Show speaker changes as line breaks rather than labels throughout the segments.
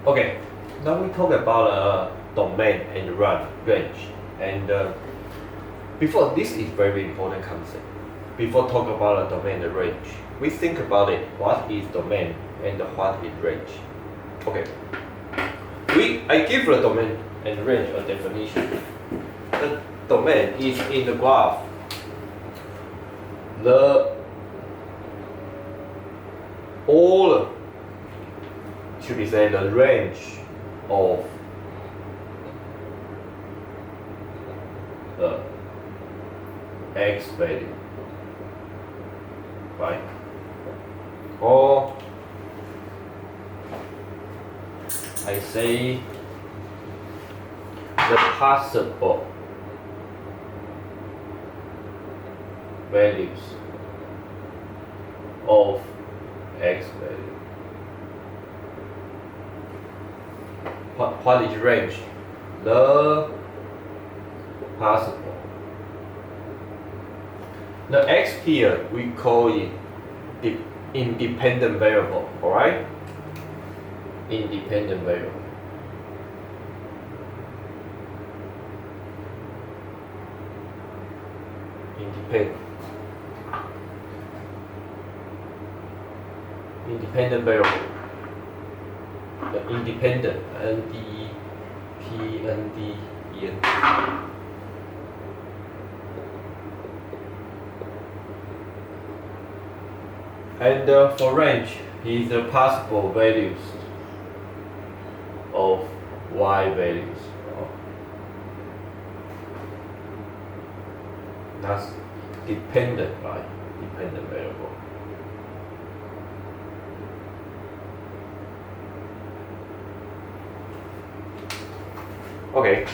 Okay, now we talk about domain and range. And before, this is very important concept. Before talk about domain and range, we think about it. What is domain and what is range? Okay, I give the domain and range a definition. The domain is in the graph. Should be say the range of the x value, right? Or I say the possible values of x value. What is range? The possible. The x here we call it the independent variable, alright? Independent variable. Independent variable. The independent and for range is the possible values of y values. That's dependent, right? Dependent variable. Okay,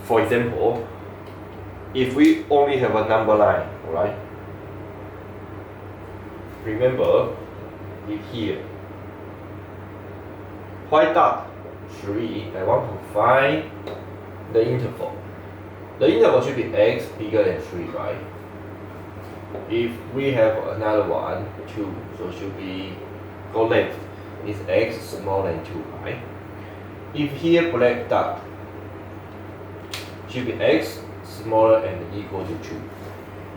for example, if we only have a number line, alright? Remember, if here, white dot 3, I want to find the interval. The interval should be x bigger than 3, right? If we have another one, 2, so should be go left is x smaller than 2, right? If here black dot should be x smaller and equal to 2.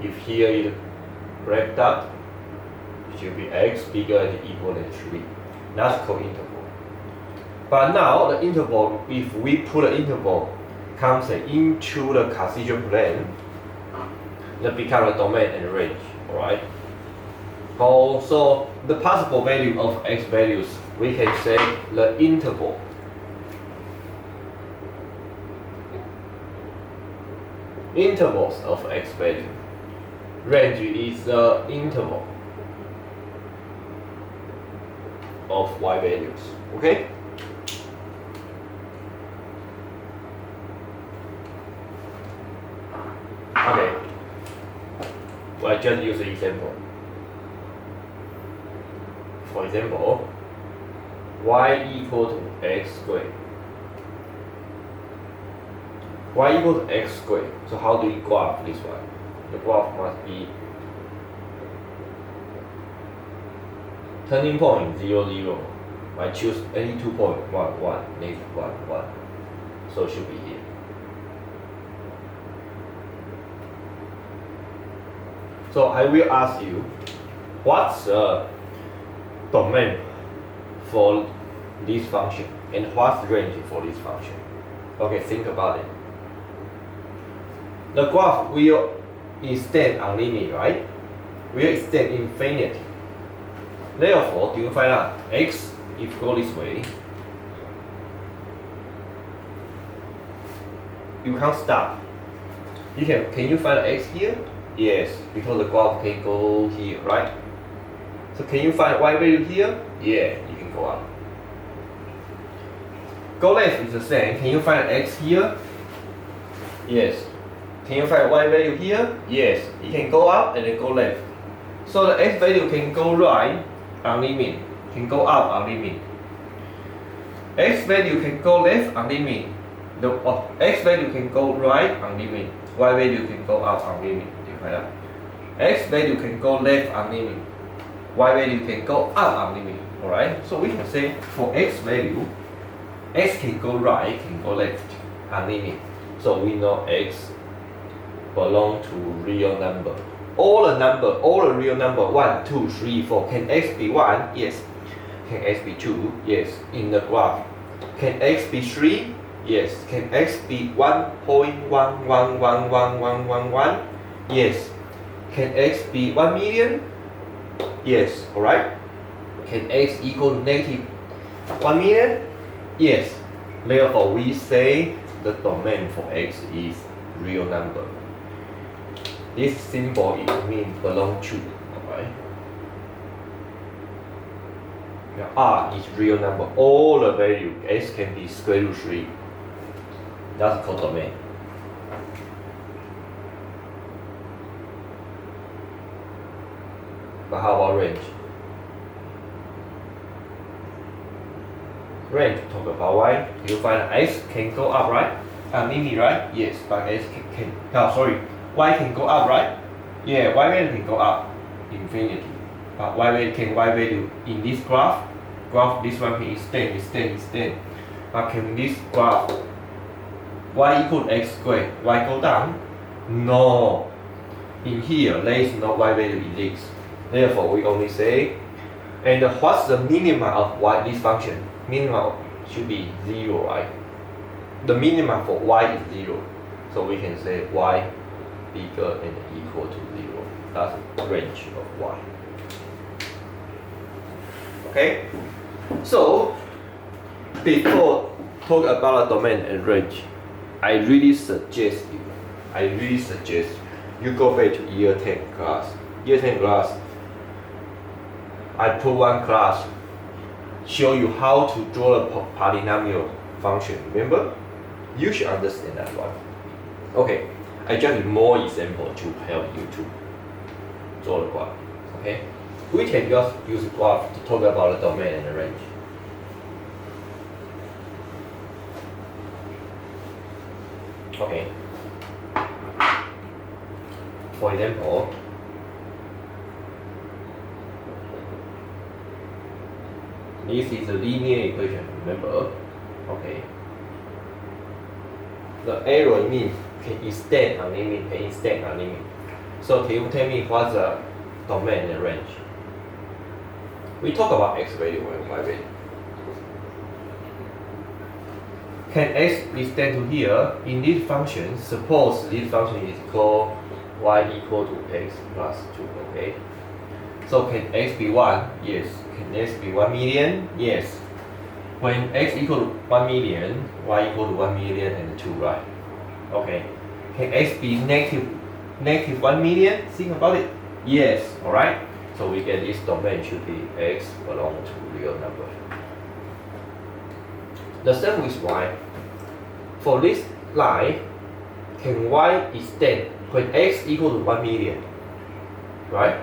If here is black dot, it should be x bigger and equal than 3. That's called interval. But now the interval, if we put the interval comes into the Cartesian plane, that becomes a domain and range. Alright? So the possible value of x values, we can say the interval. Intervals of x value. Range is the interval of y values. Okay? Okay. Well, I just use an example. For example, y equal to x squared. Y equal to x squared. So how do we graph this one? The graph must be turning point 0, 0. I choose any 2 points, 1, 1, negative 1, 1. So it should be here. So I will ask you, what's the domain for this function and what's the range for this function? Okay, think about it. The graph will extend unlimited, right? Will extend infinity. Therefore, do you find out x if go this way? You can't stop. Can you find x here? Yes, because the graph can go here, right? So can you find y value here? Yeah, you can go up. Go left is the same. Can you find x here? Yes. Can you find y value here? Yes. You can go up and then go left. So the x value can go right, unlimited. Can go up, unlimited. X value can go left, unlimited. X value can go right, unlimited. Y value can go up, unlimited. Do you find that? X value can go left, unlimited. Y value can go up, unlimited. Alright? So we can say for x value, X can go right, can go left, unlimited. So we know X belong to real number. All the real number 1, 2, 3, 4. Can X be 1? Yes. Can X be 2? Yes. In the graph. Can X be 3? Yes. Can X be 1.111111? Yes. Can X be 1 million? Yes. Alright. Can X equal to negative 1 million? Yes. Therefore, we say the domain for X is real number. This symbol it means belong to. Alright. Now R is real number. All the value X can be square root 3. That's called domain. But how about range? Range talk about y. You find X can go up, right? Limit, right? Yes, but X can y can go up, right? Yeah, y value can go up infinity. But y value in this graph this one can extend. But can this graph y equal to x squared, y go down? No. In here there is no y value in this. Therefore we only say, and what's the minimum of y this function? Minimum should be 0, right? The minimum for y is 0. So we can say y bigger and equal to 0. That's the range of y. Okay? So, before talk about the domain and range, I really suggest you go back to year 10 class. Year 10 class, I put one class show you how to draw a polynomial function. Remember? You should understand that one. Okay, I just need more example to help you to draw the graph. Okay, we can just use graph to talk about the domain and the range. Okay. For example, this is a linear equation, remember? Okay. The arrow means can extend unlimited, So can you tell me what's the domain and range? We talk about x value and y value. Can x extend to here? In this function, suppose this function is called y equal to x plus 2, okay? So can x be 1? Yes. Can x be 1 million? Yes. When x equal to 1 million, y equal to 1 million and 2, right? Okay. Can x be negative 1 million? Think about it. Yes. Alright? So we get this domain should be x belong to real number. The same with y. For this line, can y extend when x equal to 1 million? Right?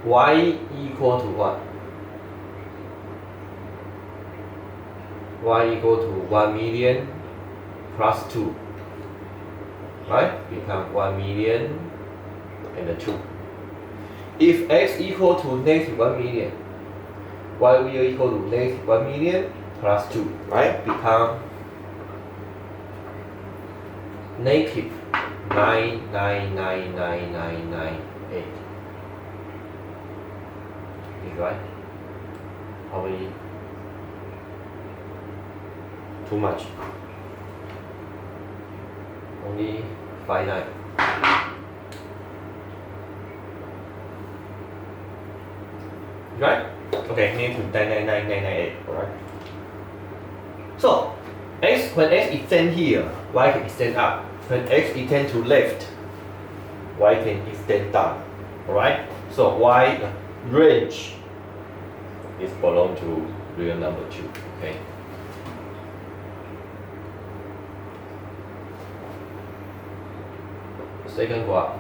Y equal to what? Y equal to 1 million plus 2. Right? Become 1 million and 2. If x equal to negative 1 million, y will equal to negative 1 million plus 2. Right? Become negative 9999998. Is right? How many? Too much. Only 59. Right? Okay, need to 99998. Alright. So when x extend here, y can extend up. When x extend to left, y can extend down. Alright? So y range is belong to real number 2. Okay. Second graph.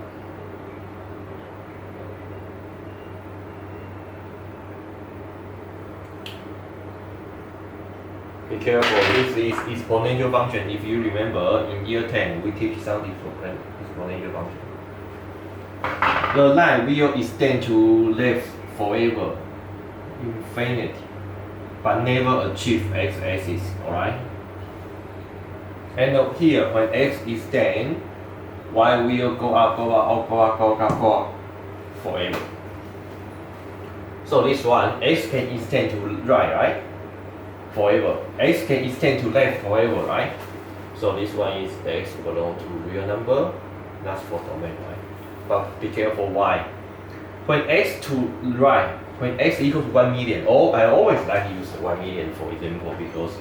Be careful, this is exponential function. If you remember, in year 10, we teach something for exponential function. The line will extend to left forever, infinity. but never achieve x-axis, alright? And here, when x is 10, y will go up, go up, go up, go up, go up forever. So this one, x can extend to right? Forever. X can extend to left forever, right? So this one is x belong to real number, that's for domain, right? But be careful why. When x to right, when x equals to 1 million, I always like to use 1 million for example because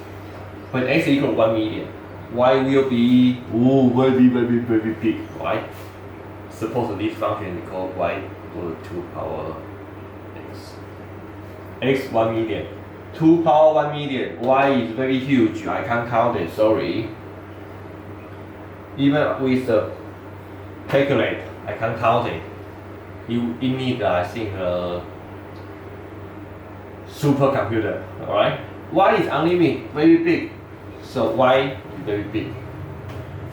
when x equals to 1 million, y will be very big, right? Suppose this function is called y equal to 2 power x. X 1 million. 2 power 1 million. Y is very huge. I can't count it, sorry. Even with the calculator, I can't count it. You need, I think, a supercomputer, alright? Y is unlimited, very big. So y is very big.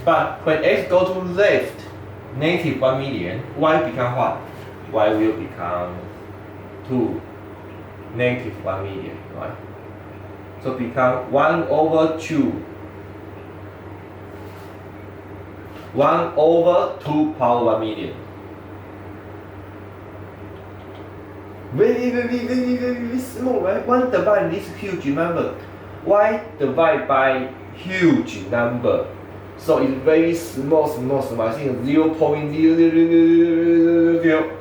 But when x go to left, negative 1 million, y become what? Y will become 2. Negative 1 million, right? So become 1 over 2. 1 over 2 power 1 million. Very small, right? 1 divided this huge number. Y divided by huge number. So it's very small. I think 0.0000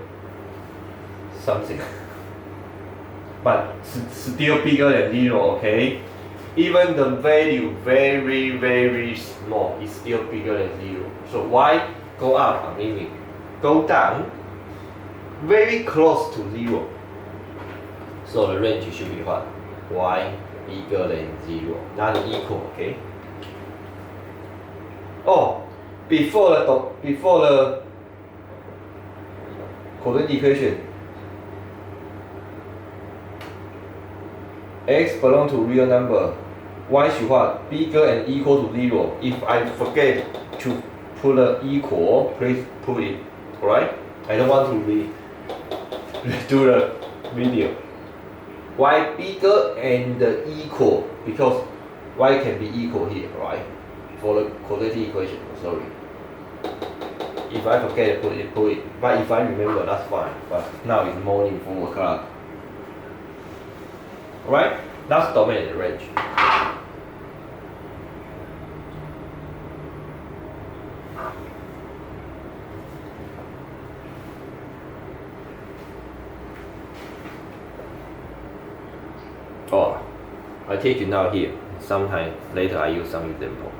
something. But still bigger than 0, okay? Even the value very small is still bigger than 0. So y go up, I mean go down very close to 0. So the range should be what? Y bigger than 0, not equal, okay? Oh, before the coordinate equation, x belong to real number, y should what? Bigger and equal to 0. If I forget to put the equal, please put it, alright? I don't want to redo the video. Y bigger and equal, because y can be equal here, right? For the quadratic equation, sorry. If I forget to put it. But if I remember, that's fine. But now it's morning, 4 o'clock. Alright? That's domain and range. Oh, I take it now here. Sometime later I use some example.